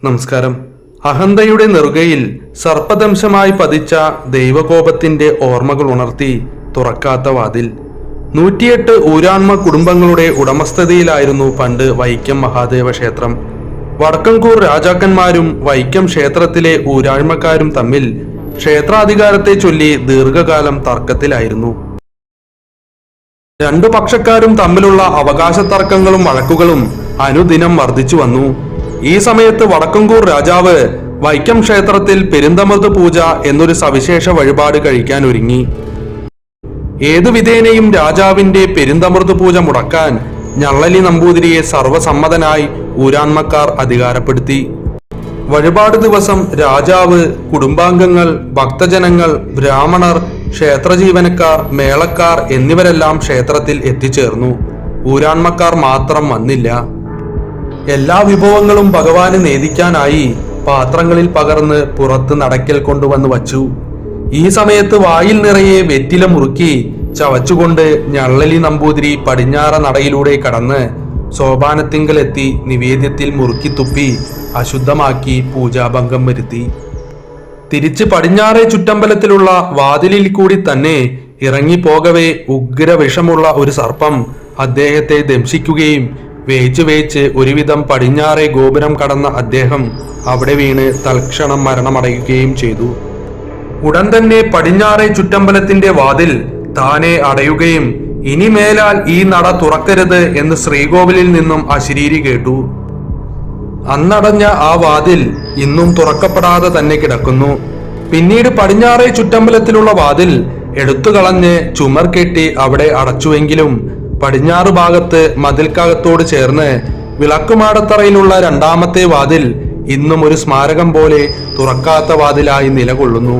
നമസ്കാരം. അഹന്തയുടെ നെറുകയിൽ സർപ്പദംശമായി പതിച്ച ദൈവകോപത്തിന്റെ ഓർമ്മകൾ ഉണർത്തി തുറക്കാത്ത വാതിൽ. 108 ഊരാൺമ കുടുംബങ്ങളുടെ ഉടമസ്ഥതയിലായിരുന്നു പണ്ട് വൈക്കം മഹാദേവ ക്ഷേത്രം. വടക്കൻകൂർ രാജാക്കന്മാരും വൈക്കം ക്ഷേത്രത്തിലെ ഊരാഴ്മക്കാരും തമ്മിൽ ക്ഷേത്രാധികാരത്തെ ചൊല്ലി ദീർഘകാലം തർക്കത്തിലായിരുന്നു. രണ്ടു പക്ഷക്കാരും തമ്മിലുള്ള അവകാശ തർക്കങ്ങളും വഴക്കുകളും അനുദിനം വർദ്ധിച്ചു വന്നു. ഈ സമയത്ത് വടക്കൻകൂർ രാജാവ് വൈക്കം ക്ഷേത്രത്തിൽ പെരുന്തമൃത് പൂജ എന്നൊരു സവിശേഷ വഴിപാട് കഴിക്കാൻ ഒരുങ്ങി. ഏതു വിധേനയും രാജാവിന്റെ പെരുന്തമൃത് പൂജ മുടക്കാൻ ഞള്ളലി നമ്പൂതിരിയെ സർവസമ്മതനായി ഊരാൺമക്കാർ അധികാരപ്പെടുത്തി. വഴിപാട് ദിവസം രാജാവ്, കുടുംബാംഗങ്ങൾ, ഭക്തജനങ്ങൾ, ബ്രാഹ്മണർ, ക്ഷേത്രജീവനക്കാർ, മേളക്കാർ എന്നിവരെല്ലാം ക്ഷേത്രത്തിൽ എത്തിച്ചേർന്നു. ഊരാൺമക്കാർ മാത്രം വന്നില്ല. എല്ലാ വിഭവങ്ങളും ഭഗവാന് നേദിക്കാനായി പാത്രങ്ങളിൽ പകർന്ന് പുറത്ത് നടക്കൽ കൊണ്ടുവന്ന് വച്ചു. ഈ സമയത്ത് വായിൽ നിറയെ വെറ്റില മുറുക്കി ചവച്ചുകൊണ്ട് ഞള്ളലി നമ്പൂതിരി പടിഞ്ഞാറ നടയിലൂടെ കടന്ന് സോപാനത്തിങ്കലെത്തി നിവേദ്യത്തിൽ മുറുക്കി തുപ്പി അശുദ്ധമാക്കി പൂജാഭംഗം വരുത്തി. തിരിച്ച് പടിഞ്ഞാറേ ചുറ്റമ്പലത്തിലുള്ള വാതിലിൽ കൂടി തന്നെ ഇറങ്ങിപ്പോകവേ ഉഗ്ര വിഷമുള്ള ഒരു സർപ്പം അദ്ദേഹത്തെ ദംശിക്കുകയും വേച്ച് ഒരുവിധം പടിഞ്ഞാറേ ഗോപുരം കടന്ന അദ്ദേഹം അവിടെ വീണ് തൽക്ഷണം മരണമടയുകയും ചെയ്തു. ഉടൻ തന്നെ പടിഞ്ഞാറേ ചുറ്റമ്പലത്തിന്റെ വാതിൽ താനെ അടയുകയും ഇനിമേലാൽ ഈ നട തുറക്കരുത് എന്ന് ശ്രീകോവിലിൽ നിന്നും അശരീരി കേട്ടു. അന്നടഞ്ഞ ആ വാതിൽ ഇന്നും തുറക്കപ്പെടാതെ തന്നെ കിടക്കുന്നു. പിന്നീട് പടിഞ്ഞാറേ ചുറ്റമ്പലത്തിലുള്ള വാതിൽ എടുത്തുകളഞ്ഞ് ചുമർ കെട്ടി അവിടെ അടച്ചുവെങ്കിലും പടിഞ്ഞാറ് ഭാഗത്ത് മതിൽക്കകത്തോട് ചേർന്ന് വിളക്കുമാടത്തറയിലുള്ള രണ്ടാമത്തെ വാതിൽ ഇന്നും ഒരു സ്മാരകം പോലെ തുറക്കാത്ത വാതിലായി നിലകൊള്ളുന്നു.